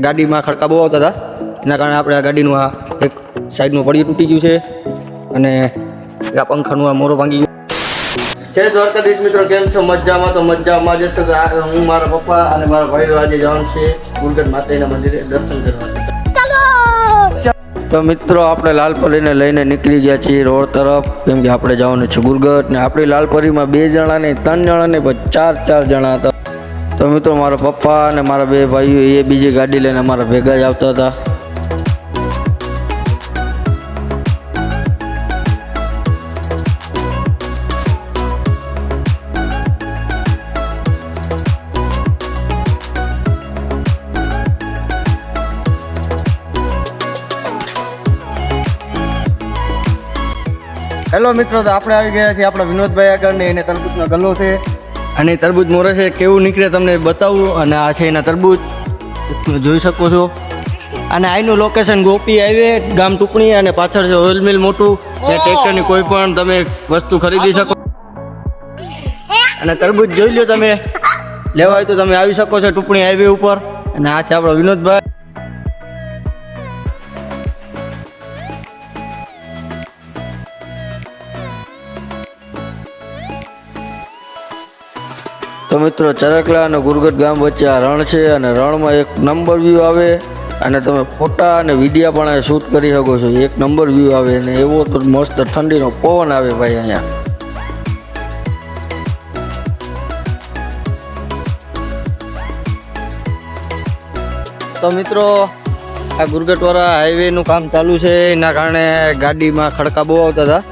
ગાડીમાં ખડકા બહુ આવતા હતા, એના કારણે આપણે આ ગાડીનું આ એક સાઈડનું પડ્યું તૂટી ગયું છે અને આ પંખાનું આ મોરો ભાંગી ગયો છે. દ્વારકાધીશ મિત્રો, કેમ છો? મજામાં? તો મજામાં જશો. હું મારા પપ્પા અને મારા ભાઈઓ આજે જવાનું છે ગુરગટ માતાજીના મંદિરે દર્શન કરવા. તો મિત્રો આપણે લાલપરીને લઈને નીકળી ગયા છીએ રોડ તરફ, કેમ કે આપણે જવાનું છે ગુરગટ. ને આપણી લાલપરીમાં 2 જણા નહીં, 3 જણા નહીં, પણ 4 જણા હતા. તો મિત્રો મારા પપ્પા અને મારા 2 ભાઈઓ એ બીજી ગાડી લઈને અમારા ભેગા જ આવતા હતા. હેલો મિત્રો, તો આપણે આવી ગયા છીએ આપણા વિનોદભાઈ આગળ ને એને તરબૂચનો ગલ્લો છે અને તરબૂચ મોરે છે. કેવું નીકળે તમને બતાવું. અને આ છે એના તરબૂચ, તમે જોઈ શકો છો. અને અહીંનું લોકેશન ગોપી હાઈવે, ગામ ટુકણી, અને પાછળ છે ઓઇલ મિલ મોટું, ત્યાં ટ્રેક્ટરની કોઈ પણ તમે વસ્તુ ખરીદી શકો. અને તરબૂચ જોઈ લો, તમે લેવા હોય તો તમે આવી શકો છો ટુકણી હાઈવે ઉપર. અને આ છે આપણો વિનોદભાઈ. તો મિત્રો ચરકલા અને ગુરગટ ગામ વચ્ચે આ રણ છે અને રણમાં એક નંબર વ્યૂ આવે અને તમે ફોટા અને વિડીયા પણ શૂટ કરી શકો છો. એક નંબર વ્યૂ આવે અને એવો તો મસ્ત ઠંડીનો પવન આવે ભાઈ અહીંયા. તો મિત્રો આ ગુરગટવાળા હાઈવેનું કામ ચાલુ છે, એના કારણે ગાડીમાં ખડકા બહુ આવતા હતા.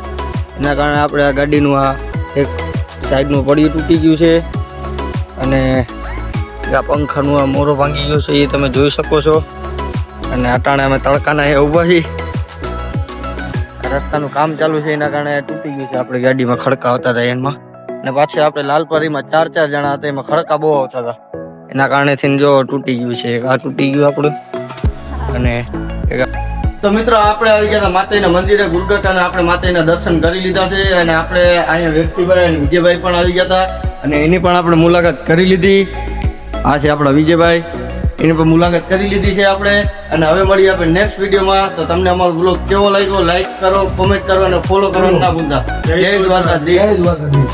એના કારણે આપણે આ ગાડીનું આ એક સાઈડનું પડ્યું તૂટી ગયું છે અને આ પંખાનું આ મોરો ભાંગી ગયો છે, એ તમે જોઈ શકો છો. અને અટાણે અમે તડકાના એ ઊભા છીએ. રસ્તાનું કામ ચાલુ છે, એના કારણે તૂટી ગયું છે. આપણે ગાડીમાં ખડકા આવતા હતા એમાં. અને પાછી આપણે લાલપરીમાં 4 જણા હતા, એમાં ખડકા બહુ આવતા હતા. એના કારણેથી જો તૂટી ગયું છે. આ તૂટી ગયું આપણું. અને તો મિત્રો આપણે આવી ગયા હતા માતાજીના મંદિરે ગુરગટ, અને આપણે માતાજીના દર્શન કરી લીધા છે. અને આપણે અહીંયા વેરસીભાઈ અને વિજયભાઈ પણ આવી ગયા હતા અને એની પણ આપણે મુલાકાત કરી લીધી. આ છે આપણા વિજયભાઈ, એની પણ મુલાકાત કરી લીધી છે આપણે. અને હવે મળીએ આપણે નેક્સ્ટ વિડીયોમાં. તો તમને અમારો બ્લોગ કેવો લાગ્યો લાઈક કરો, કોમેન્ટ કરો અને ફોલો કરવાનું ના ભૂલતા. જય દ્વારકાધીશ.